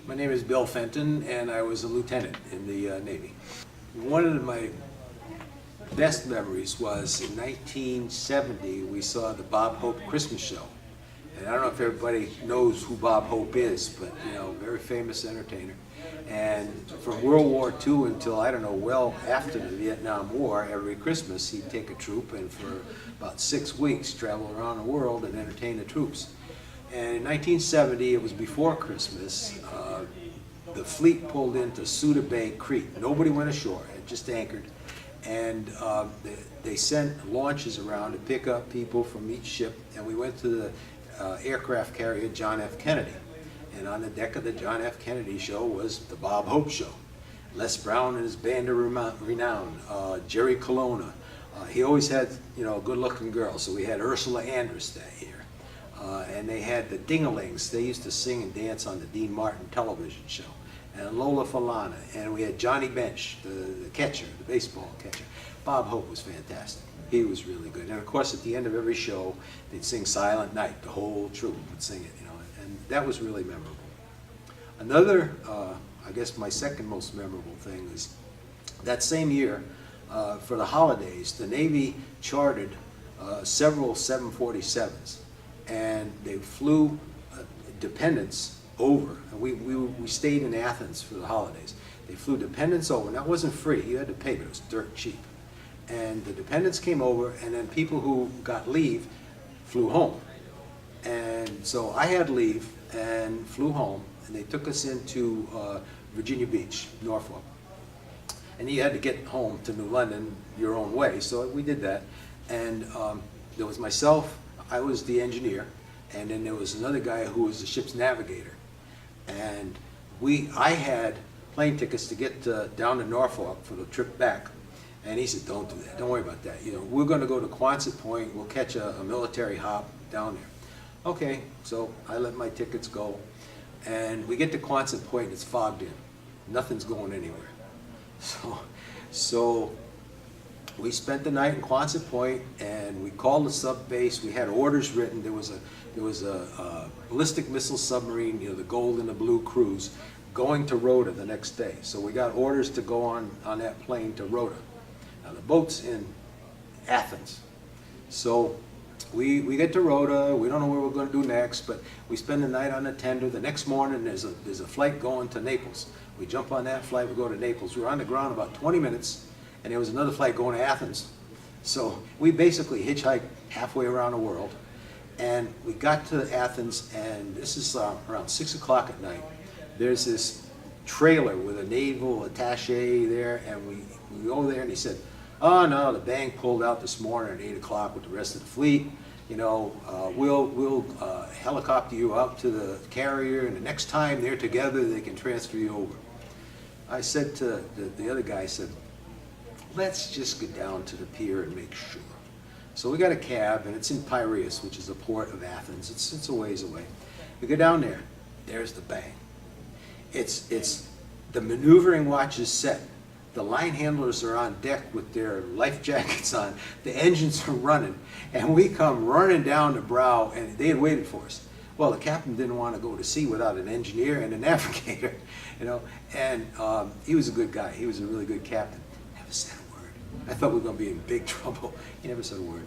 My name is Bill Fenton, and I was a lieutenant in the Navy. One of my best memories was in 1970, we saw the Bob Hope Christmas show. And I don't know if everybody knows who Bob Hope is, but very famous entertainer. And from World War II until, I don't know, well after the Vietnam War, every Christmas he'd take a troop and for about 6 weeks travel around the world and entertain the troops. And in 1970, it was before Christmas, the fleet pulled into Suda Bay Creek. Nobody went ashore, it just anchored. And they sent launches around to pick up people from each ship, and we went to the aircraft carrier John F. Kennedy. And on the deck of the John F. Kennedy show was the Bob Hope show. Les Brown and his band of renown, Jerry Colonna. He always had, a good-looking girl, so we had Ursula Andress that year. And they had the Dingalings. They used to sing and dance on the Dean Martin television show. And Lola Falana. And we had Johnny Bench, the catcher, the baseball catcher. Bob Hope was fantastic. He was really good. And of course, at the end of every show, they'd sing Silent Night. The whole troop would sing it, and that was really memorable. Another, I guess my second most memorable thing is that same year, for the holidays, the Navy chartered several 747s. And they flew dependents over, and we stayed in Athens for the holidays. They flew dependents over, and that wasn't free, you had to pay, but it was dirt cheap. And the dependents came over, and then people who got leave flew home. And so I had leave and flew home, and they took us into Virginia Beach, Norfolk. And you had to get home to New London your own way, so we did that. And there was myself, I was the engineer, and then there was another guy who was the ship's navigator. And I had plane tickets to get down to Norfolk for the trip back. And he said, don't do that, don't worry about that. We're going to go to Quonset Point, we'll catch a military hop down there. Okay, so I let my tickets go. And we get to Quonset Point, it's fogged in. Nothing's going anywhere. So we spent the night in Quonset Point, and we called the sub base. We had orders written. There was a ballistic missile submarine, the gold and the blue cruise, going to Rota the next day. So we got orders to go on that plane to Rota. Now the boat's in Athens. So we get to Rota. We don't know what we're going to do next, but we spend the night on the tender. The next morning there's a flight going to Naples. We jump on that flight. We go to Naples. We were on the ground about 20 minutes. And there was another flight going to Athens. So we basically hitchhiked halfway around the world. And we got to Athens, and this is around 6 o'clock at night. There's this trailer with a naval attaché there, and we go there, and he said, oh no, the bank pulled out this morning at 8 o'clock with the rest of the fleet. We'll helicopter you up to the carrier, and the next time they're together, they can transfer you over. I said to the other guy, I said, let's just get down to the pier and make sure. So we got a cab, and it's in Piraeus, which is a port of Athens. It's a ways away. We go down there. There's the bang. It's the maneuvering watch is set. The line handlers are on deck with their life jackets on. The engines are running, and we come running down the brow, and they had waited for us. Well, the captain didn't want to go to sea without an engineer and a navigator, and he was a good guy. He was a really good captain. Never said a word. I thought we were going to be in big trouble. He never said a word.